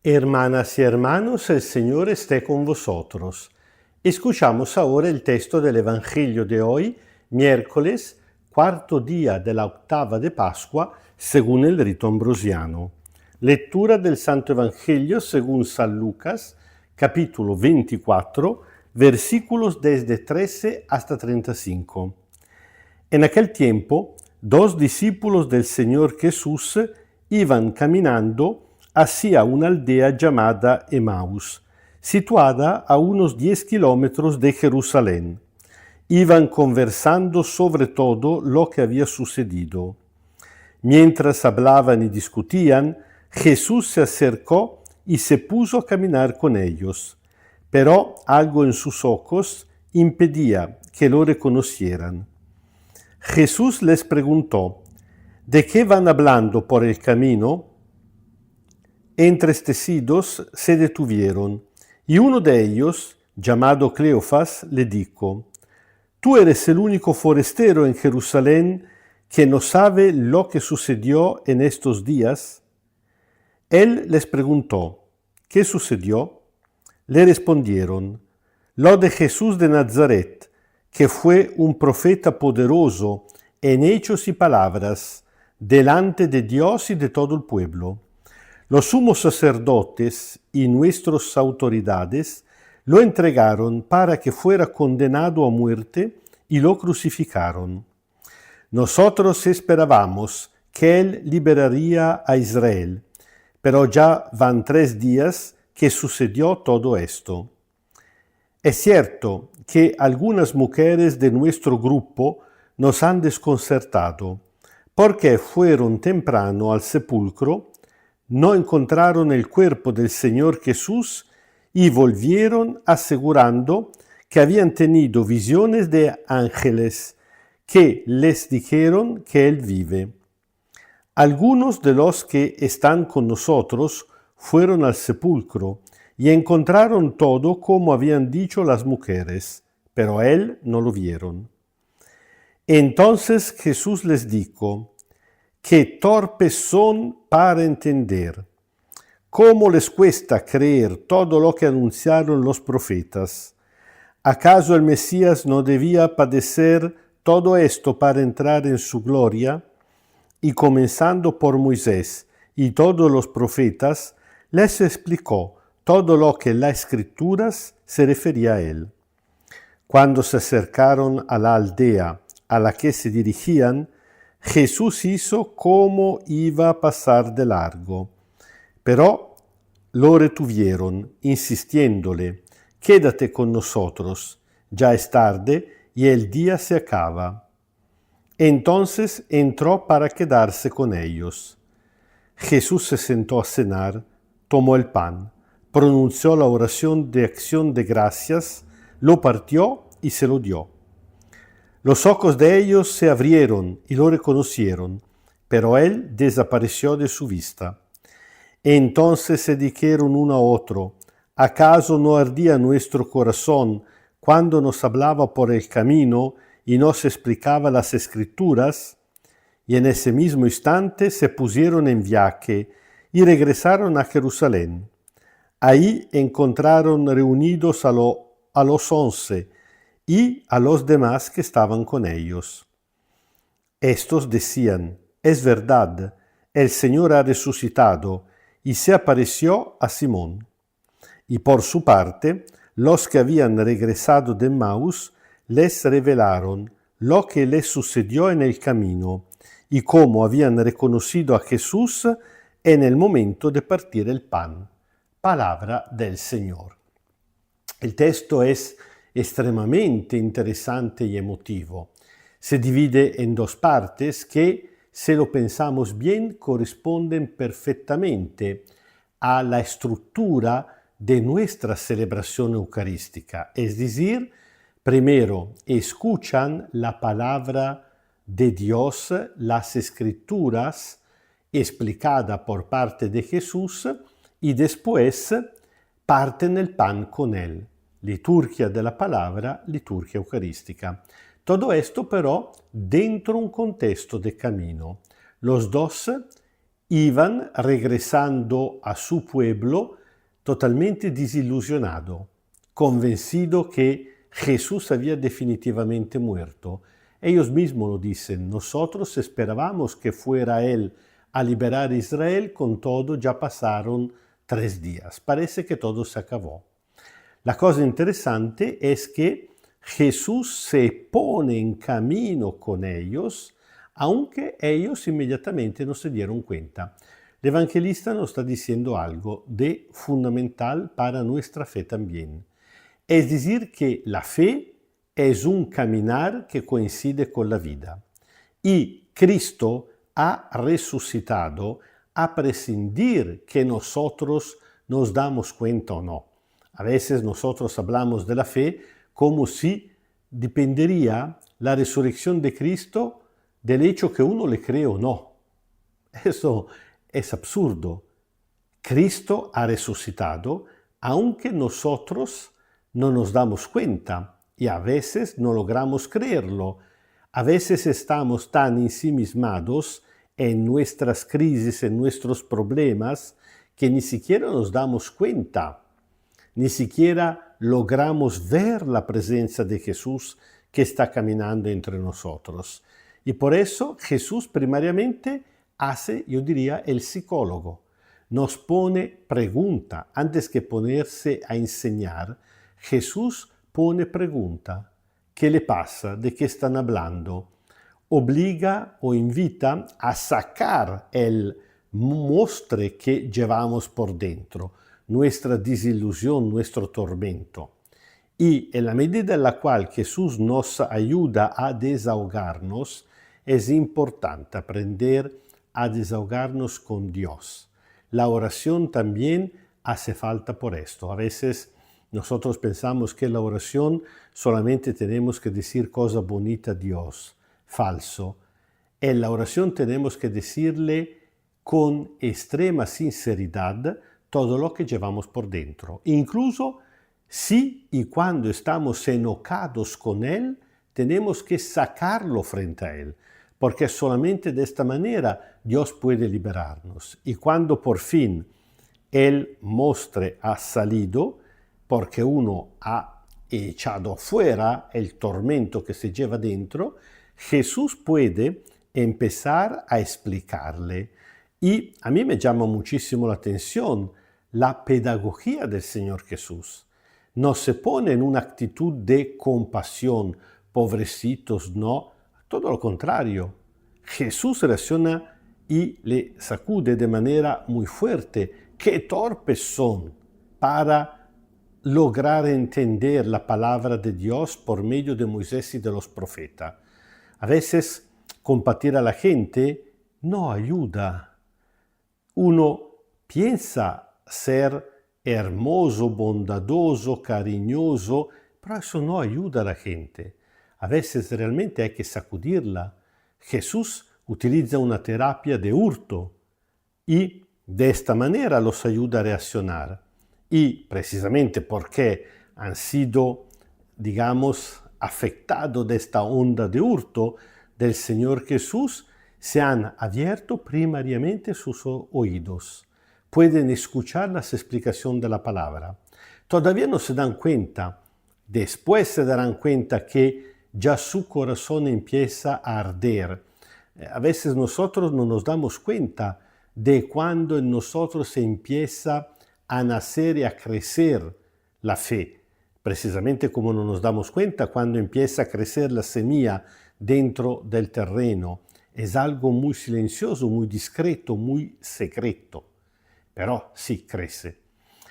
Hermanas y hermanos, el Señor esté con vosotros. Escuchamos ahora el texto del Evangelio de hoy, miércoles, cuarto día de la octava de Pascua, según el rito ambrosiano. Lectura del Santo Evangelio según San Lucas, capítulo 24, versículos desde 13 hasta 35. En aquel tiempo, dos discípulos del Señor Jesús iban caminando hacia una aldea llamada Emaús, situada a unos 10 kilómetros de Jerusalén. Iban conversando sobre todo lo que había sucedido. Mientras hablaban y discutían, Jesús se acercó y se puso a caminar con ellos, pero algo en sus ojos impedía que lo reconocieran. Jesús les preguntó: ¿de qué van hablando por el camino? Entristecidos se detuvieron, y uno de ellos, llamado Cleofas, le dijo: «¿Tú eres el único forastero en Jerusalén que no sabe lo que sucedió en estos días?» Él les preguntó: «¿Qué sucedió?» Le respondieron: «Lo de Jesús de Nazaret, que fue un profeta poderoso en hechos y palabras, delante de Dios y de todo el pueblo. Los sumos sacerdotes y nuestras autoridades lo entregaron para que fuera condenado a muerte y lo crucificaron. Nosotros esperábamos que él liberaría a Israel, pero ya van 3 días que sucedió todo esto. Es cierto que algunas mujeres de nuestro grupo nos han desconcertado, porque fueron temprano al sepulcro, no encontraron el cuerpo del Señor Jesús y volvieron asegurando que habían tenido visiones de ángeles que les dijeron que Él vive. Algunos de los que están con nosotros fueron al sepulcro y encontraron todo como habían dicho las mujeres, pero a Él no lo vieron». Entonces Jesús les dijo: «¡Qué torpes son para entender! ¿Cómo les cuesta creer todo lo que anunciaron los profetas? ¿Acaso el Mesías no debía padecer todo esto para entrar en su gloria?» Y comenzando por Moisés y todos los profetas, les explicó todo lo que en las Escrituras se refería a él. Cuando se acercaron a la aldea a la que se dirigían, Jesús hizo como iba a pasar de largo, pero lo retuvieron, insistiéndole: «Quédate con nosotros, ya es tarde y el día se acaba». Entonces entró para quedarse con ellos. Jesús se sentó a cenar, tomó el pan, pronunció la oración de acción de gracias, lo partió y se lo dio. Los ojos de ellos se abrieron y lo reconocieron, pero él desapareció de su vista. Entonces se dijeron uno a otro: «¿Acaso no ardía nuestro corazón cuando nos hablaba por el camino y nos explicaba las Escrituras?» Y en ese mismo instante se pusieron en viaje y regresaron a Jerusalén. Ahí encontraron reunidos a los 11 y a los demás que estaban con ellos. Estos decían: «Es verdad, el Señor ha resucitado y se apareció a Simón». Y por su parte, los que habían regresado de Emaús les revelaron lo que les sucedió en el camino y cómo habían reconocido a Jesús en el momento de partir el pan. Palabra del Señor. El texto es extremadamente interesante y emotivo. Se divide en 2 partes que, si lo pensamos bien, corresponden perfectamente a la estructura de nuestra celebración eucarística. Es decir, primero escuchan la palabra de Dios, las Escrituras, explicada por parte de Jesús, y después parten el pan con él. Liturgia de la palabra, liturgia eucarística. Todo esto però dentro un contexto de camino. Los dos iban regresando a su pueblo totalmente desilusionado, convencido que Jesús había definitivamente muerto. Ellos mismos lo dicen: nosotros esperábamos que fuera Él a liberar a Israel, con todo ya pasaron 3 días. Parece que todo se acabó. La cosa interesante es que Jesús se pone en camino con ellos, aunque ellos inmediatamente no se dieron cuenta. El evangelista nos está diciendo algo de fundamental para nuestra fe también. Es decir, que la fe es un caminar que coincide con la vida. Y Cristo ha resucitado a prescindir que nosotros nos damos cuenta o no. A veces nosotros hablamos de la fe como si dependería la resurrección de Cristo del hecho que uno le cree o no. Eso es absurdo. Cristo ha resucitado, aunque nosotros no nos damos cuenta y a veces no logramos creerlo. A veces estamos tan ensimismados en nuestras crisis, en nuestros problemas, que ni siquiera nos damos cuenta, ni siquiera logramos ver la presencia de Jesús que está caminando entre nosotros. Y por eso Jesús primariamente hace, yo diría, el psicólogo. Nos pone pregunta. Antes que ponerse a enseñar, Jesús pone pregunta. ¿Qué le pasa? ¿De qué están hablando? Obliga o invita a sacar el mostre que llevamos por dentro, nuestra desilusión, nuestro tormento. Y en la medida en la cual Jesús nos ayuda a desahogarnos, es importante aprender a desahogarnos con Dios. La oración también hace falta por esto. A veces nosotros pensamos que la oración solamente tenemos que decir cosas bonitas a Dios. Falso. En la oración tenemos que decirle con extrema sinceridad todo lo que llevamos por dentro. Incluso si y cuando estamos enojados con Él, tenemos que sacarlo frente a Él, porque solamente de esta manera Dios puede liberarnos. Y cuando por fin el mostre ha salido, porque uno ha echado fuera el tormento que se lleva dentro, Jesús puede empezar a explicarle. Y a mí me llama muchísimo la atención la pedagogía del Señor Jesús. No se pone en una actitud de compasión, pobrecitos, no, todo lo contrario. Jesús reacciona y le sacude de manera muy fuerte. ¡Qué torpes son para lograr entender la palabra de Dios por medio de Moisés y de los profetas! A veces combatir a la gente no ayuda. Uno piensa ser hermoso, bondadoso, cariñoso, pero eso no ayuda a la gente. A veces realmente hay que sacudirla. Jesús utiliza una terapia de hurto y de esta manera los ayuda a reaccionar. Y precisamente porque han sido, digamos, afectados de esta onda de hurto del Señor Jesús, se han abierto primariamente sus oídos. Pueden escuchar las explicaciones de la palabra. Todavía no se dan cuenta. Después se darán cuenta que ya su corazón empieza a arder. A veces nosotros no nos damos cuenta de cuando en nosotros se empieza a nacer y a crecer la fe. Precisamente como no nos damos cuenta cuando empieza a crecer la semilla dentro del terreno. Es algo muy silencioso, muy discreto, muy secreto. Pero sí crece.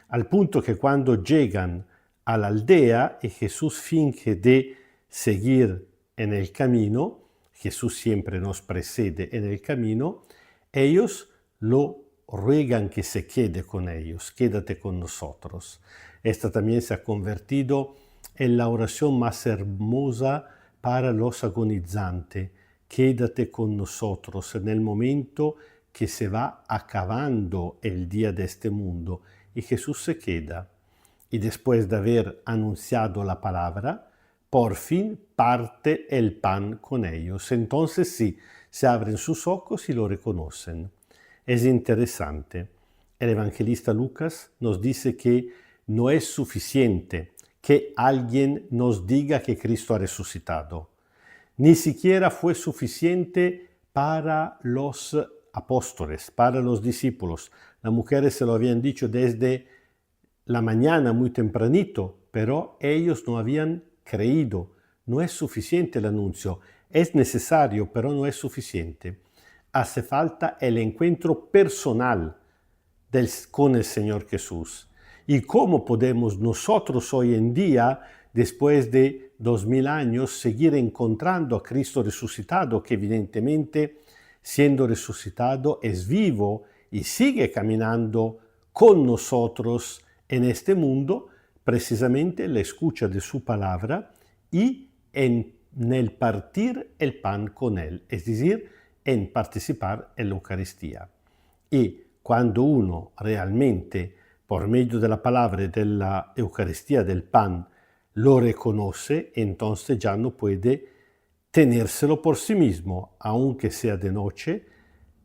Al punto que cuando llegan a la aldea y Jesús finge de seguir en el camino, Jesús siempre nos precede en el camino, ellos lo ruegan que se quede con ellos, quédate con nosotros. Esta también se ha convertido en la oración más hermosa para los agonizantes. Quédate con nosotros en el momento que se va acabando el día de este mundo. Y Jesús se queda. Y después de haber anunciado la palabra, por fin parte el pan con ellos. Entonces sí, se abren sus ojos y lo reconocen. es interesante. El evangelista Lucas nos dice que no es suficiente que alguien nos diga que Cristo ha resucitado. Ni siquiera fue suficiente para los apóstoles, para los discípulos. Las mujeres se lo habían dicho desde la mañana muy tempranito, pero ellos no habían creído. No es suficiente el anuncio. Es necesario, pero no es suficiente. Hace falta el encuentro personal con el Señor Jesús. ¿Y cómo podemos nosotros hoy en día, después de 2000 años, seguir encontrando a Cristo resucitado, que evidentemente, siendo resucitado, es vivo y sigue caminando con nosotros en este mundo, precisamente la escucha de su palabra y en el partir el pan con él, es decir, en participar en la Eucaristía? Y cuando uno realmente, por medio de la palabra y de la Eucaristía del pan, lo reconoce, entonces ya no puede tenérselo por sí mismo, aunque sea de noche,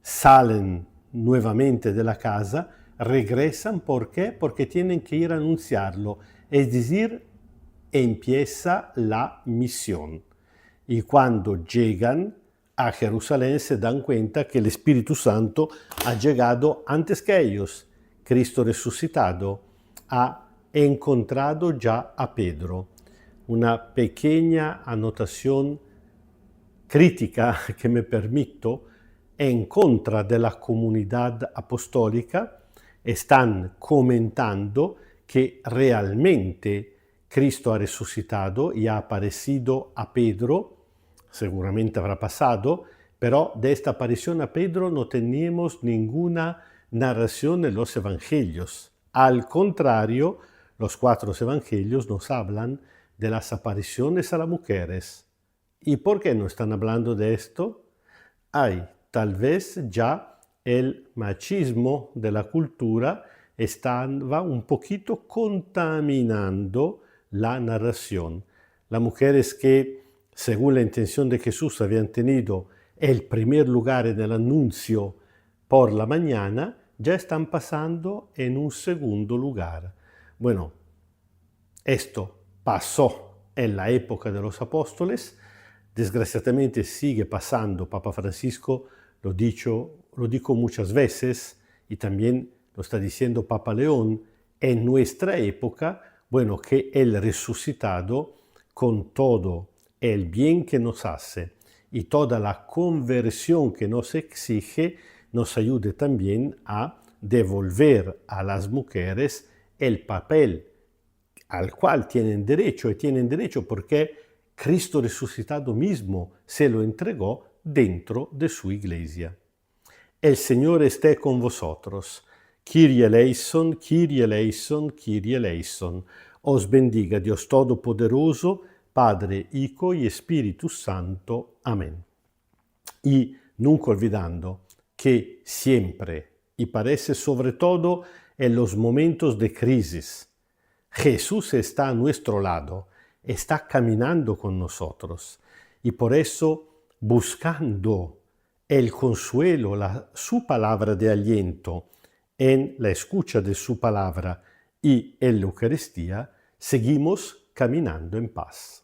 salen nuevamente de la casa, regresan, ¿por qué? Porque tienen que ir a anunciarlo, es decir, empieza la misión. Y cuando llegan a Jerusalén se dan cuenta que el Espíritu Santo ha llegado antes que ellos. Cristo resucitado ha encontrado ya a Pedro. Una pequeña anotación crítica que me permito en contra de la comunidad apostólica. Están comentando que realmente Cristo ha resucitado y ha aparecido a Pedro. Seguramente habrá pasado, pero de esta aparición a Pedro no teníamos ninguna narración en los evangelios. Al contrario, los 4 evangelios nos hablan de las apariciones a las mujeres. ¿Y por qué no están hablando de esto? Tal vez ya el machismo de la cultura va un poquito contaminando la narración. Las mujeres que, según la intención de Jesús, habían tenido el primer lugar en el anuncio por la mañana, ya están pasando en un segundo lugar. Bueno, esto pasó en la época de los apóstoles, desgraciadamente sigue pasando. Papa Francisco lo dijo muchas veces y también lo está diciendo Papa León, en nuestra época, bueno, que el resucitado, con todo el bien que nos hace y toda la conversión que nos exige, nos ayude también a devolver a las mujeres el papel al cual tienen derecho, y tienen derecho porque Cristo resucitado mismo se lo entregó dentro de su iglesia. El Señor esté con vosotros. Kyrie eleison, Kyrie eleison, Kyrie eleison. Os bendiga Dios Todopoderoso, Padre, Hijo y Espíritu Santo. Amén. Y nunca olvidando que siempre, y parece sobre todo en los momentos de crisis, Jesús está a nuestro lado, está caminando con nosotros. Y por eso, buscando el consuelo, su palabra de aliento, en la escucha de su palabra y en la Eucaristía, seguimos caminando en paz.